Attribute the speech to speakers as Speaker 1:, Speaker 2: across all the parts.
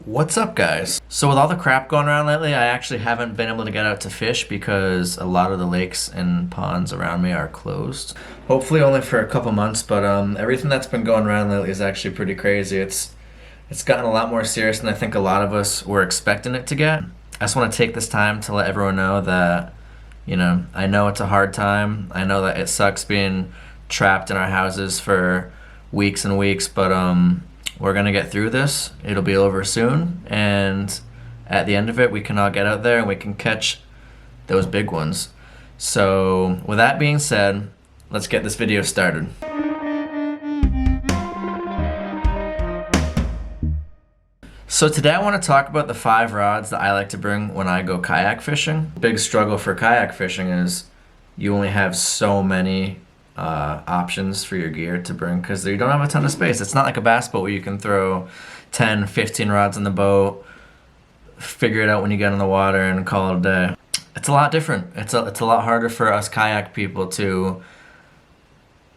Speaker 1: What's up, guys? So with all the crap going around lately, I actually haven't been able to get out to fish because a lot of the lakes and ponds around me are closed. Hopefully only for a couple months, but everything that's been going around lately is actually pretty crazy. It's gotten a lot more serious than I think a lot of us were expecting it to get. I just want to take this time to let everyone know that, you know it's a hard time. I know that it sucks being trapped in our houses for weeks and weeks, but we're gonna get through this. It'll be over soon, and at the end of it, we can all get out there and we can catch those big ones. So with that being said, let's get this video started. So today I want to talk about the 5 rods that I like to bring when I go kayak fishing. Big struggle for kayak fishing is you only have so many options for your gear to bring because you don't have a ton of space. It's not like a bass boat where you can throw 10, 15 rods in the boat, figure it out when you get in the water and call it a day. It's a lot different. It's a lot harder for us kayak people to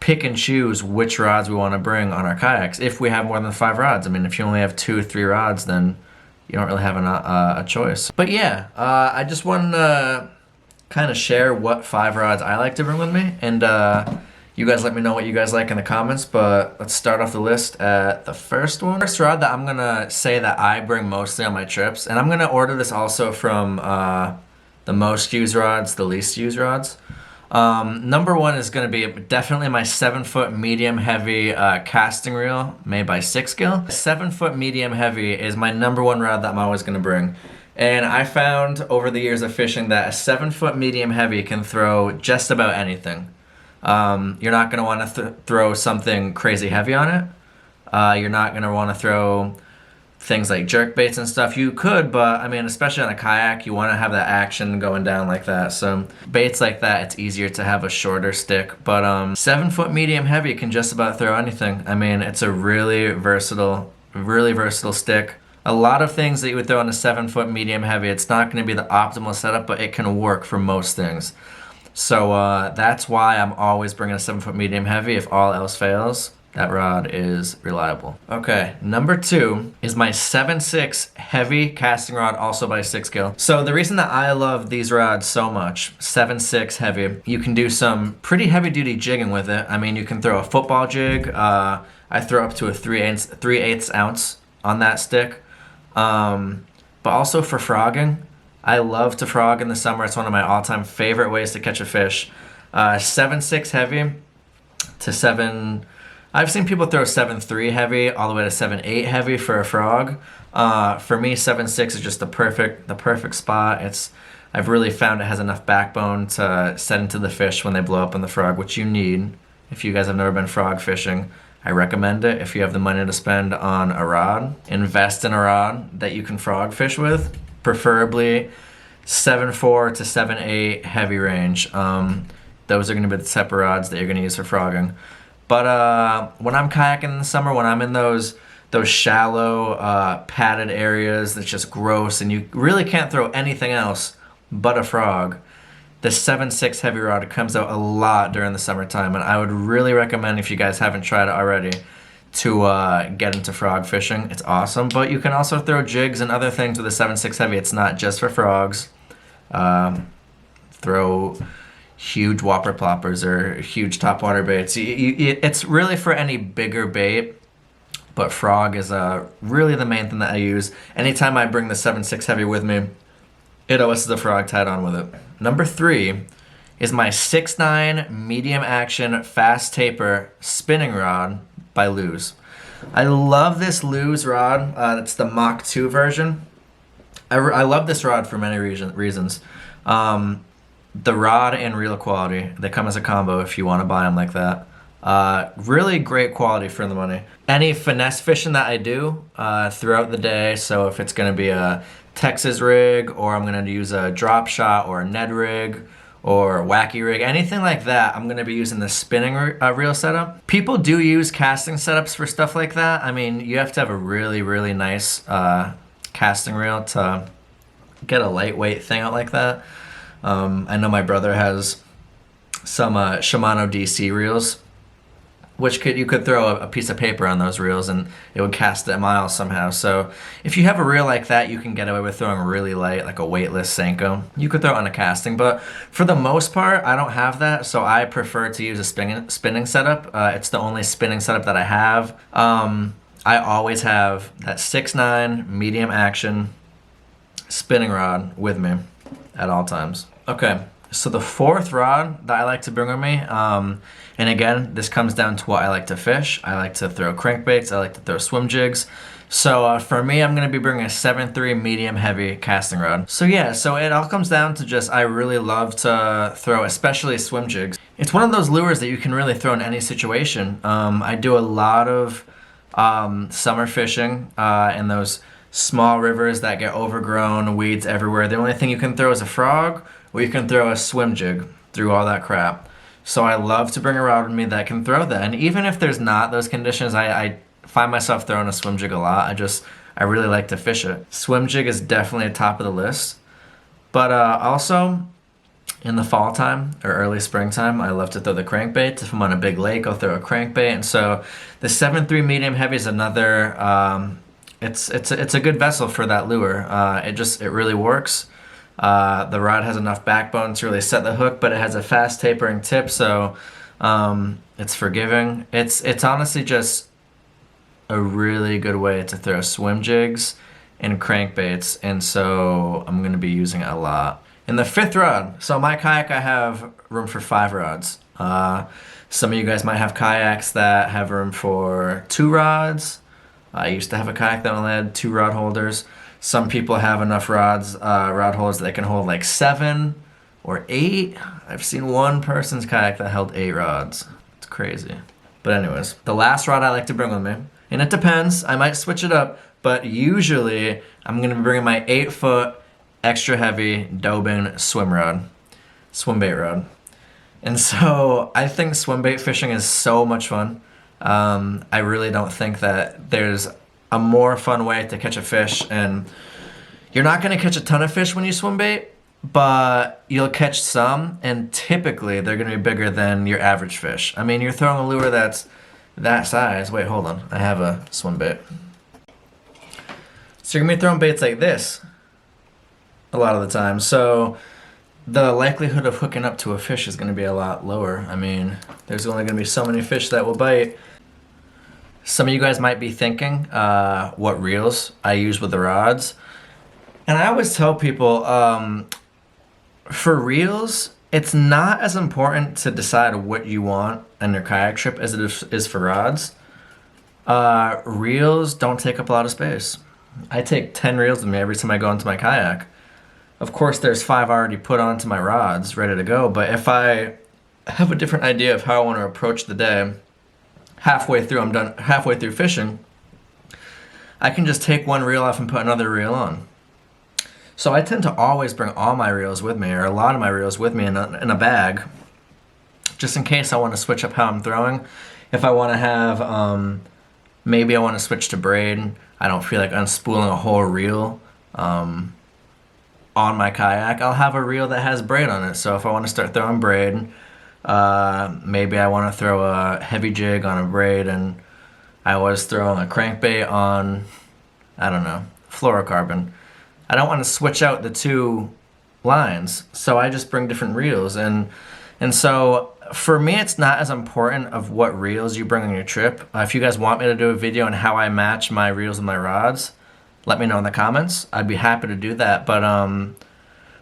Speaker 1: pick and choose which rods we want to bring on our kayaks if we have more than 5 rods. I mean, if you only have 2 or 3 rods, then you don't really have a choice. But yeah, I just wanted to kind of share what 5 rods I like to bring with me, and you guys let me know what you guys like in the comments, but let's start off the list at the first one. First rod that I'm gonna say that I bring mostly on my trips, and I'm gonna order this also from the most used rods, the least used rods. Number 1 is gonna be definitely my 7-foot medium heavy casting reel made by 6 Gill. 7-foot medium heavy is my number 1 rod that I'm always gonna bring. And I found over the years of fishing that a 7-foot medium heavy can throw just about anything. You're not going to want to throw something crazy heavy on it. You're not going to want to throw things like jerk baits and stuff. You could, but I mean, especially on a kayak, you want to have that action going down like that. So baits like that, it's easier to have a shorter stick. But 7-foot medium heavy can just about throw anything. I mean, it's a really versatile stick. A lot of things that you would throw on a 7-foot medium heavy, it's not going to be the optimal setup, but it can work for most things. So that's why I'm always bringing a 7-foot medium heavy. If all else fails, that rod is reliable. Okay, number 2 is my 7.6 heavy casting rod, also by 6 Gill. So the reason that I love these rods so much, 7.6 heavy, you can do some pretty heavy duty jigging with it. I mean, you can throw a football jig. I throw up to a 3/8 ounce on that stick. But also for frogging. I love to frog in the summer. It's one of my all-time favorite ways to catch a fish. 7.6 heavy to 7. I've seen people throw 7.3 heavy all the way to 7.8 heavy for a frog. For me, 7.6 is just the perfect spot. I've really found it has enough backbone to set into the fish when they blow up on the frog, which you need. If you guys have never been frog fishing, I recommend it. If you have the money to spend on a rod, invest in a rod that you can frog fish with. Preferably 7.4 to 7.8 heavy range. Those are going to be the type of rods that you're going to use for frogging. But when I'm kayaking in the summer, when I'm in those shallow padded areas that's just gross and you really can't throw anything else but a frog, the 7.6 heavy rod comes out a lot during the summertime, and I would really recommend, if you guys haven't tried it already, to get into frog fishing. It's awesome, but you can also throw jigs and other things with a 7.6 heavy. It's not just for frogs. Throw huge whopper ploppers or huge topwater baits. It's really for any bigger bait, but frog is really the main thing that I use. Anytime I bring the 7.6 heavy with me, it always is a frog tied on with it. Number 3 is my 6.9 medium action fast taper spinning rod by Lew's. I love this Lew's rod. It's the Mach 2 version. I love this rod for many reasons. the rod and reel quality, they come as a combo if you want to buy them like that. Really great quality for the money. Any finesse fishing that I do throughout the day, so if it's going to be a Texas rig, or I'm going to use a drop shot or a Ned rig or a wacky rig, anything like that, I'm going to be using the spinning reel setup. People do use casting setups for stuff like that. I mean, you have to have a really, really nice casting reel to get a lightweight thing out like that. I know my brother has some Shimano DC reels, which you could throw a piece of paper on those reels and it would cast it miles somehow. So if you have a reel like that, you can get away with throwing really light, like a weightless Senko. You could throw it on a casting, but for the most part, I don't have that, so I prefer to use a spinning setup. It's the only spinning setup that I have. I always have that 6'9" medium action spinning rod with me at all times. Okay, so the fourth rod that I like to bring with me, and again, this comes down to what I like to fish. I like to throw crankbaits, I like to throw swim jigs. So for me, I'm gonna be bringing a 7.3 medium heavy casting rod. So yeah, so it all comes down to just, I really love to throw, especially swim jigs. It's one of those lures that you can really throw in any situation. I do a lot of summer fishing in those small rivers that get overgrown, weeds everywhere. The only thing you can throw is a frog, or you can throw a swim jig through all that crap. So I love to bring a rod with me that can throw that. And even if there's not those conditions, I find myself throwing a swim jig a lot. I really like to fish it. Swim jig is definitely at top of the list. But also, in the fall time or early springtime, I love to throw the crankbait. If I'm on a big lake, I'll throw a crankbait. And so the 7.3 medium heavy is another, it's a good vessel for that lure. It really works. The rod has enough backbone to really set the hook, but it has a fast tapering tip, so it's forgiving. It's honestly just a really good way to throw swim jigs and crankbaits, and so I'm gonna be using it a lot. In the fifth rod, so my kayak, I have room for 5 rods. Some of you guys might have kayaks that have room for 2 rods. I used to have a kayak that only had 2 rod holders. Some people have enough rod holders that they can hold like 7 or 8. I've seen one person's kayak that held 8 rods. It's crazy. But anyways, the last rod I like to bring with me, and it depends, I might switch it up, but usually I'm gonna be bringing my 8-foot extra heavy Dobin swim bait rod. And so I think swim bait fishing is so much fun. I really don't think that there's a more fun way to catch a fish, and you're not going to catch a ton of fish when you swim bait, but you'll catch some, and typically they're going to be bigger than your average fish. I mean, you're throwing a lure that's that size. Wait, hold on. I have a swim bait. So you're going to be throwing baits like this a lot of the time. So the likelihood of hooking up to a fish is going to be a lot lower. I mean, there's only going to be so many fish that will bite. Some of you guys might be thinking what reels I use with the rods. And I always tell people, for reels, it's not as important to decide what you want on your kayak trip as it is for rods. Reels don't take up a lot of space. I take 10 reels with me every time I go into my kayak. Of course, there's 5 already put onto my rods, ready to go. But if I have a different idea of how I want to approach the day, halfway through fishing, I can just take one reel off and put another reel on. So I tend to always bring all my reels with me, or a lot of my reels with me in a bag, just in case I want to switch up how I'm throwing. If I want to have, maybe I want to switch to braid, I don't feel like unspooling a whole reel on my kayak, I'll have a reel that has braid on it. So if I want to start throwing braid, maybe I want to throw a heavy jig on a braid, and I was throwing a crankbait on, I don't know, fluorocarbon. I don't want to switch out the 2 lines, so I just bring different reels. And so for me, it's not as important of what reels you bring on your trip. If you guys want me to do a video on how I match my reels and my rods, let me know in the comments. I'd be happy to do that. But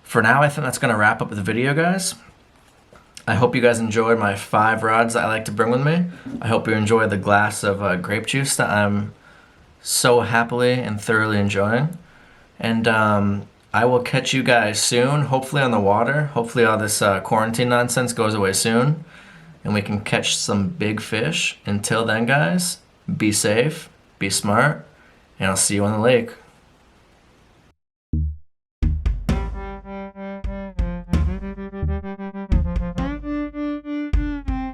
Speaker 1: for now, I think that's going to wrap up the video, guys. I hope you guys enjoyed my 5 rods that I like to bring with me. I hope you enjoyed the glass of grape juice that I'm so happily and thoroughly enjoying. And I will catch you guys soon, hopefully on the water. Hopefully all this quarantine nonsense goes away soon and we can catch some big fish. Until then, guys, be safe, be smart, and I'll see you on the lake.